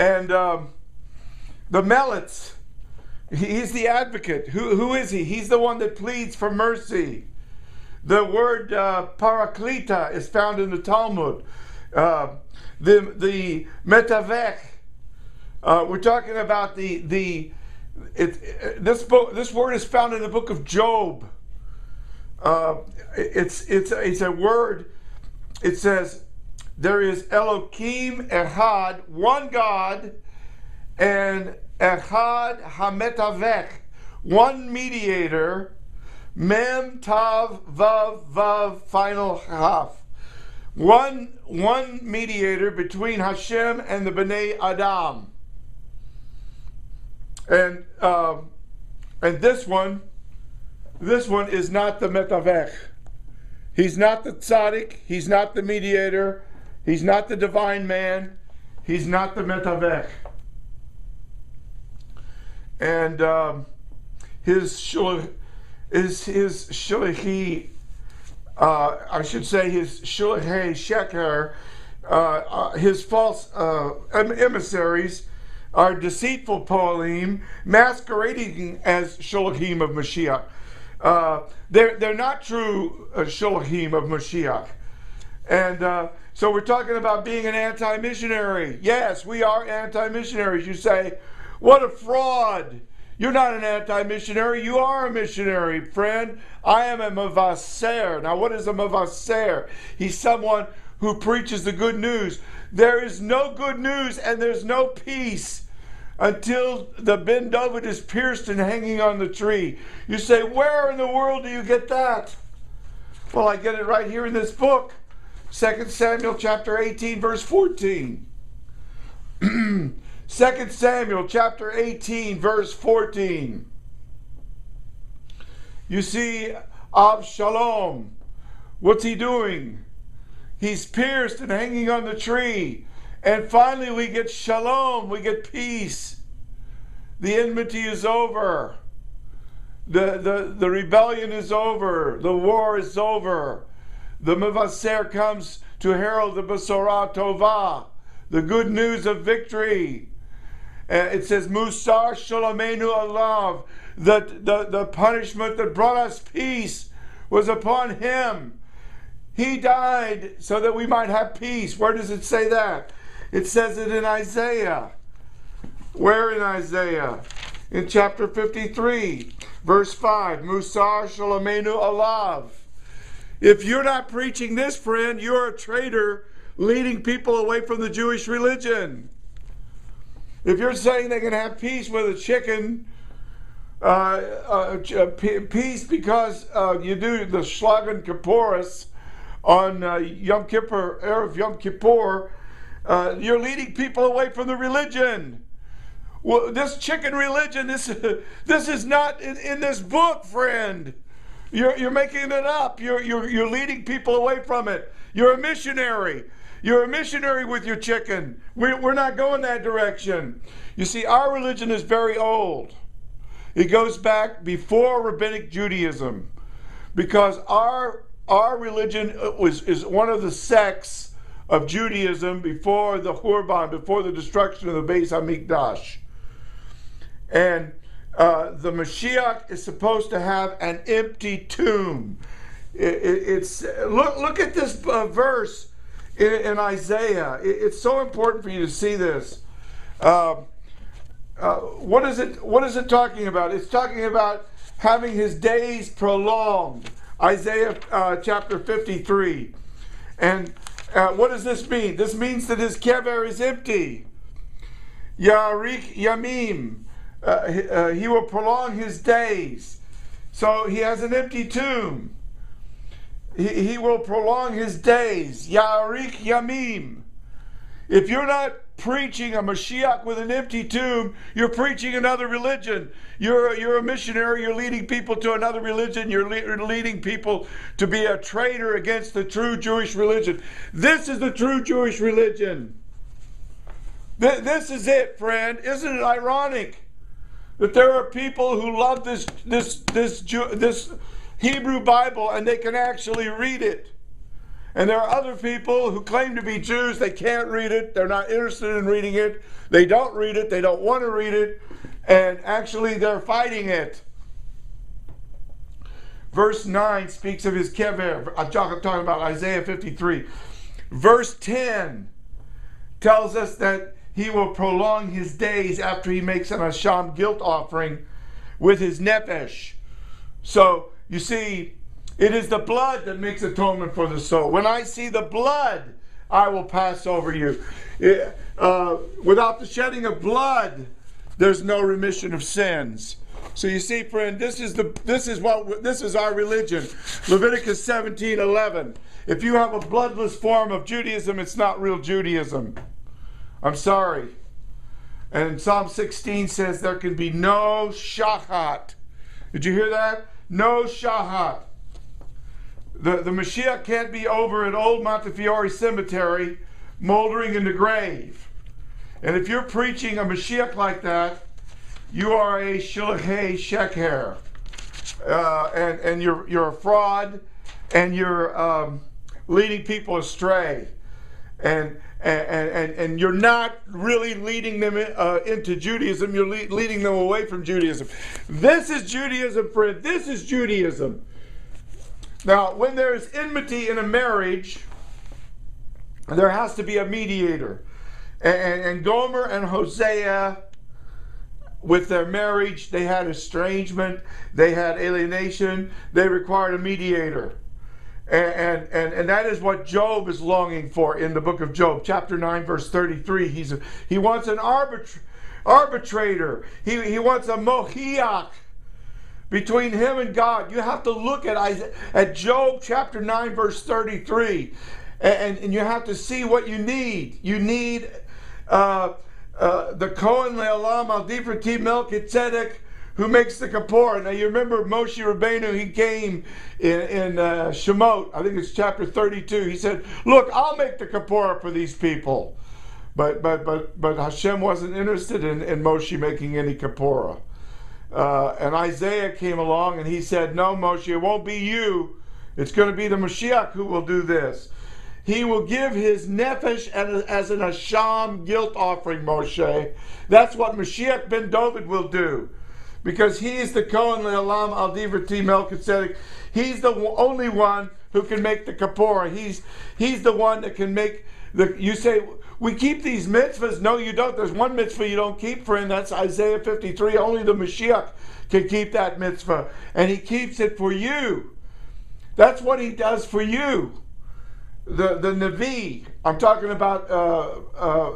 And the Melitz, he's the advocate. Who is he? He's the one that pleads for mercy. The word paraklita is found in the Talmud. The metavech. We're talking about this word is found in the book of Job. It's a word. It says there is Elohim Echad, one God, and Echad HaMetavech, one mediator. Mem Tav Vav Vav final Haf. One mediator between Hashem and the Bnei Adam. And this one is not the Metavech. He's not the tzaddik. He's not the mediator. He's not the divine man. He's not the Metavech. And his shuluchi, I should say his shuluchi sheker, his false emissaries are deceitful po'alim, masquerading as shuluchim of Mashiach. They're not true shuluchim of Mashiach. And so we're talking about being an anti-missionary. Yes, we are anti-missionaries. You say, what a fraud. You're not an anti-missionary. You are a missionary, friend. I am a mavaser. Now, what is a mavaser? He's someone who preaches the good news. There is no good news and there's no peace until the Ben David is pierced and hanging on the tree. You say, where in the world do you get that? Well, I get it right here in this book. 2 Samuel chapter 18, verse 14. 2 Samuel chapter 18, verse 14. You see Avshalom. What's he doing? He's pierced and hanging on the tree. And finally we get shalom, we get peace. The enmity is over. The rebellion is over. The war is over. The Mevaser comes to herald the Besorah Tovah, the good news of victory. It says, Musar Shalomenu Alav, that the punishment that brought us peace was upon him. He died so that we might have peace. Where does it say that? It says it in Isaiah. Where in Isaiah? In chapter 53, verse 5, Musar Shalomenu Alav. If you're not preaching this, friend, you're a traitor leading people away from the Jewish religion. If you're saying they can have peace with a chicken, peace because you do the Schlagen Kippuris on Yom Kippur, Erev Yom Kippur, you're leading people away from the religion. Well, this chicken religion, this is not in this book, friend. You're making it up. You're leading people away from it. You're a missionary. You're a missionary with your chicken. We're not going that direction. You see, our religion is very old. It goes back before Rabbinic Judaism, because our religion is one of the sects of Judaism before the Hurban, before the destruction of the Beis Hamikdash. And the Mashiach is supposed to have an empty tomb. Look at this verse in Isaiah. It's so important for you to see this. What is it talking about? It's talking about having his days prolonged. Isaiah chapter 53. And what does this mean? This means that his kever is empty. Yarik Yamim. He will prolong his days. So he has an empty tomb. He will prolong his days. Yarik Yamim. If you're not preaching a Mashiach with an empty tomb, you're preaching another religion. You're a missionary. You're leading people to another religion. You're leading people to be a traitor against the true Jewish religion. This is the true Jewish religion. This is it, friend. Isn't it ironic that there are people who love this Hebrew Bible and they can actually read it, And there are other people who claim to be Jews. They can't read it. They're not interested in reading it. They don't read it. They don't want to read it. And actually, they're fighting it. Verse 9 speaks of his kever. I'm talking about Isaiah 53. Verse 10 tells us that he will prolong his days after he makes an Asham guilt offering with his nefesh. So, you see, it is the blood that makes atonement for the soul. When I see the blood, I will pass over you. Without the shedding of blood, there's no remission of sins. So you see, friend, this is our religion. Leviticus 17:11. If you have a bloodless form of Judaism, it's not real Judaism. I'm sorry. And Psalm 16 says there can be no shachat. Did you hear that? No shachat. The Mashiach can't be over at Old Montefiore Cemetery moldering in the grave. And if you're preaching a Mashiach like that, you are a shilachei sheker. And you're a fraud, and you're leading people astray. And you're not really leading them into Judaism. You're leading them away from Judaism. This is Judaism, friend. This is Judaism. Now, when there is enmity in a marriage, there has to be a mediator. And Gomer and Hosea, with their marriage, they had estrangement, they had alienation, they required a mediator. And that is what Job is longing for in the book of Job, chapter 9, verse 33. He wants an arbitrator. He wants a mohiach between him and God. You have to look at Job chapter 9, verse 33. And you have to see what you need. You need the Kohen Le'olam Al Difrati Melchizedek, who makes the Kappor. Now you remember Moshe Rabbeinu, he came in Shemot, I think it's chapter 32. He said, look, I'll make the Kappor for these people. But Hashem wasn't interested in Moshe making any Kappora. And Isaiah came along and he said, no, Moshe, it won't be you. It's going to be the Mashiach who will do this. He will give his nefesh as an Asham guilt offering, Moshe. That's what Mashiach ben David will do. Because he is the Kohen Le'olam Al Divrati Melchizedek. He's the only one who can make the Kappora. He's the one that can make the... You say, we keep these mitzvahs. No, you don't. There's one mitzvah you don't keep, friend. That's Isaiah 53. Only the Mashiach can keep that mitzvah. And he keeps it for you. That's what he does for you. The Navi, I'm talking about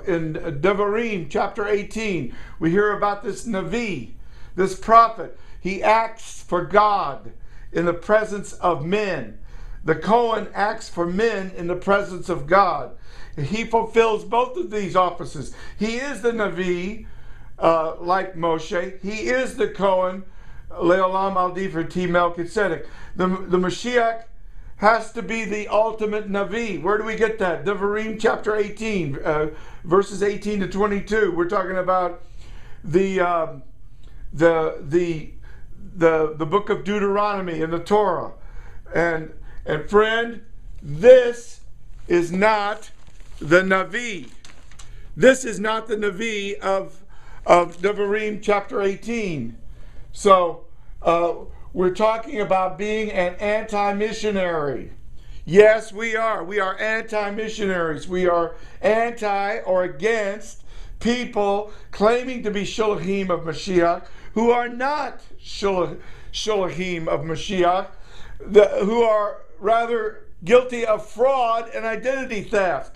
in Devarim, chapter 18. We hear about this Navi, this prophet. He acts for God in the presence of men. The Kohen acts for men in the presence of God. He fulfills both of these offices. He is the Navi, like Moshe. He is the Kohen, Le'olam Al Difrati Melchizedek. The Mashiach has to be the ultimate Navi. Where do we get that? Devarim chapter 18, verses 18 to 22. We're talking about the book of Deuteronomy in the Torah. And friend, this is not the Navi. This is not the Navi of Devarim chapter 18. So, we're talking about being an anti-missionary. Yes, we are. We are anti-missionaries. We are anti or against people claiming to be shulachim of Mashiach who are not shulachim of Mashiach, who are rather guilty of fraud and identity theft.